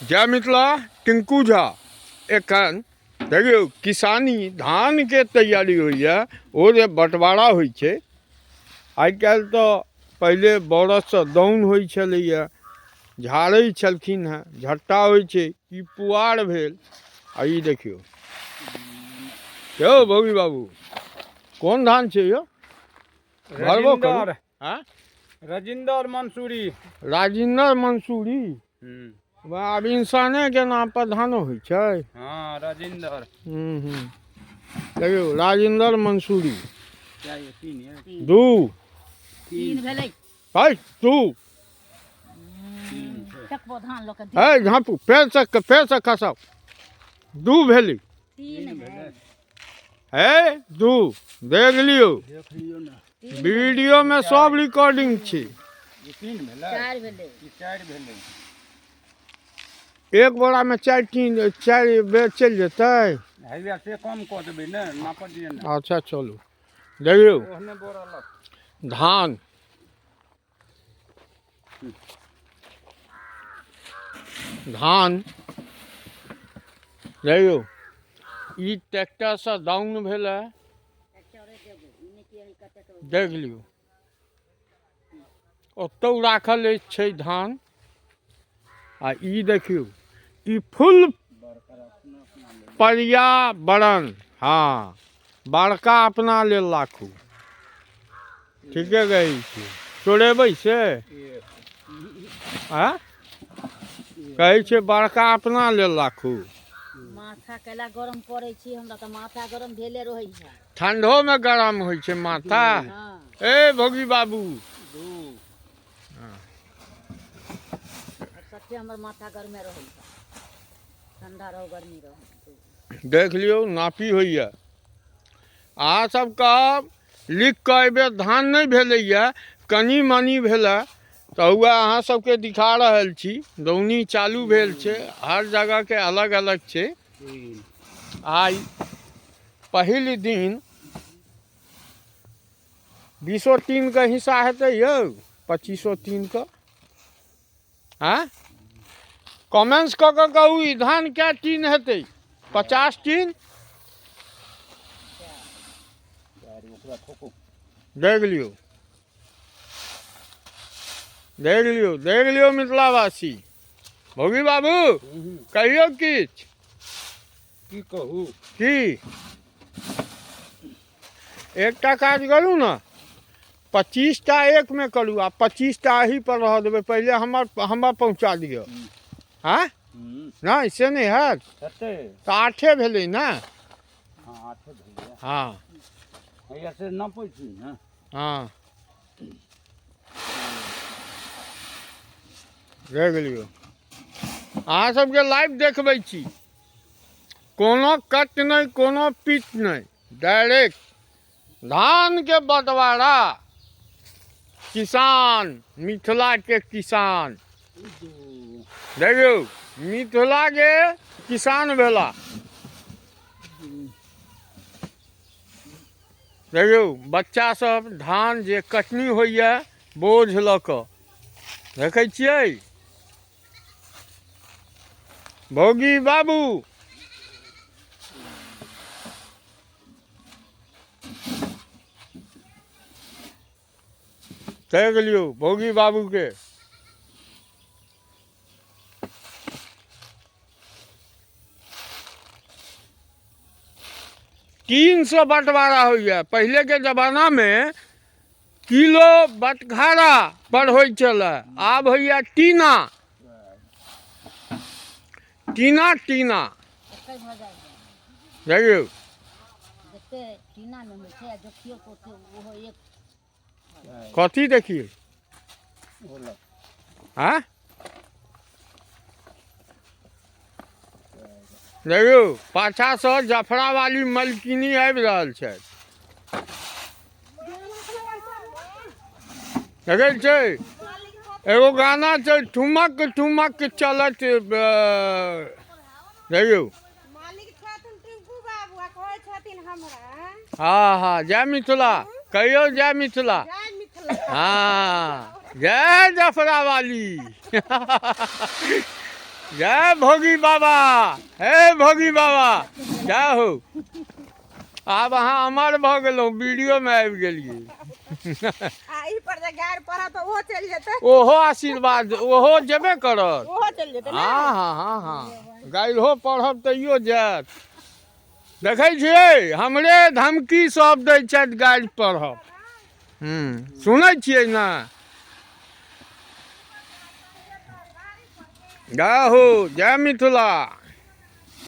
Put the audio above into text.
जय मिथिला टिंकू झा एखन देखियो किसानी धान के तैयारी होइए ओ जे बंटवारा होइ छै। आइ काल्हि तो पहले बरदसँ दौन होइ छलैए, झाड़ै छलखिन हेँ, झट्टा होइ छै, ई पुआर भेल। आ ई देखियो यौ भौगी बाबू कोन धान छै यौ? भरबो करू। हाँ राजिंदर मंसूरी। राजिंदर मंसूरी। आब इंसाने के नाम पर धानो होइ छै। हाँ राजिंदर। देखियो राजिंदर मंसूरी क्या ये तीन है? दू तीन भेलै। है दू देखबो धान लोक के है झाँपू फेर से खसाउ। दू भेली तीन भेलै। है दू देख लियो देख लियो ना। वीडियो में सब रिकॉर्डिंग छै। ये तीन भेलै। चार भेलै। ये चार भेलै। एक बोरा में चार बेर चल जेतै। हैया से कम कऽ देबै ने, नाप दिए ना। अच्छा चलू देखियो ओहने बोरा लग धान देखियो ई ट्रैक्टर से डाउन भेलै। देख लियो ओतौ राखल छै धान। आ ई देखियो ई फुल पर्यावरण। हाँ बड़का अपना लेल राखू। ठीके कहै छी। चोरेबै से कहै छै बड़का अपना लेल राखू। माथा कैला गरम करै छी, हमरा तऽ माथा गरम भेले रहै छै। ठंडो में गरम होइ छै माथा। हाँ ए भोगी बाबू सच्चे हमर माथा गरमे रहै छै, ठंडा रहो गर्मी रहो। देख लियो नापी होइए। अहाँ सब कहब लिख कऽ एहिबेर धान नहीं भेलैए, कनी मनी भेलै तऽ हुए अहाँ सबके दिखा रहल छी। दौनी चालू भेल छै, हर जगह के अलग अलग छै। आई पहिल दिन 2003 के हिस्सा हेतै यौ, 2503 के। हाँ कमेंट्स कऽ के कहू ई धान क्या टीन हेतै? 50 टीन। देख लियो देख लियो मिथिलावासी। भोगी बाबू कहियो किछ की कहू की एकटा काज करू ना, 25टा एक में करू आ 25टा अही पर रह देबै। पहले हमर पहुँचा दियौ। हाँ नहीं से नहीं हैत हेतै तो 8 भेलै ना। हाँ 8 भेलै। हाँ हैया से नापै छी ना। हाँ देख लियो अहाँ सबके लाइव देखबै छी। कोनो कट नहीं, कोनो पिट नहीं, डायरेक्ट धान के बंटवारा। किसान मिथिला के किसान देखियो मिथिला के किसान भेला। देखियो बच्चा सब धान जे कटनी होइए बोझ लऽ कऽ देखै छियै। भोगी बाबू देख लियो भोगी बाबू के। तीन सौ बंटवारा होइए। पहले के जमाना में किलो बटखारा पर होइ छलै, आब होइए टीना टीना टीना। एकै भऽ जाइ छै। देखियो जते टीना में होइ छै देखियो तो ओहो एक। कथी देखिए हाँ देखियो पाछा से जफरा वाली मलकिनी आबि रहल छै। देखै छै एगो गाना छै ठुमक ठुमक चलत। देखियो मालिक छथिन टिंकू बाबू आ कहै छथिन हमरा हाँ हाँ जय मिथिला कहियो जय मिथिला। जय मिथिला। हाँ जय जफरा वाली जय भोगी बाबा, हे भोगी बाबा जय हो। आब अहाँ अमर भऽ गेलहुँ, वीडियोमे आबि गेलियै। आ ई पर जे गाड़ पड़ा तो ओहो चलि जेतै। ओहो आशीर्वाद, ओहो जेबे करत। ओहो चलि जेतै ने। हाँ गाइलो पढ़ब तैयो जायत। देखै छियै हमरे धमकी सब दै छथि गाइड पढ़ब। सुनै छियै ने। जय हो, जय मिथिला।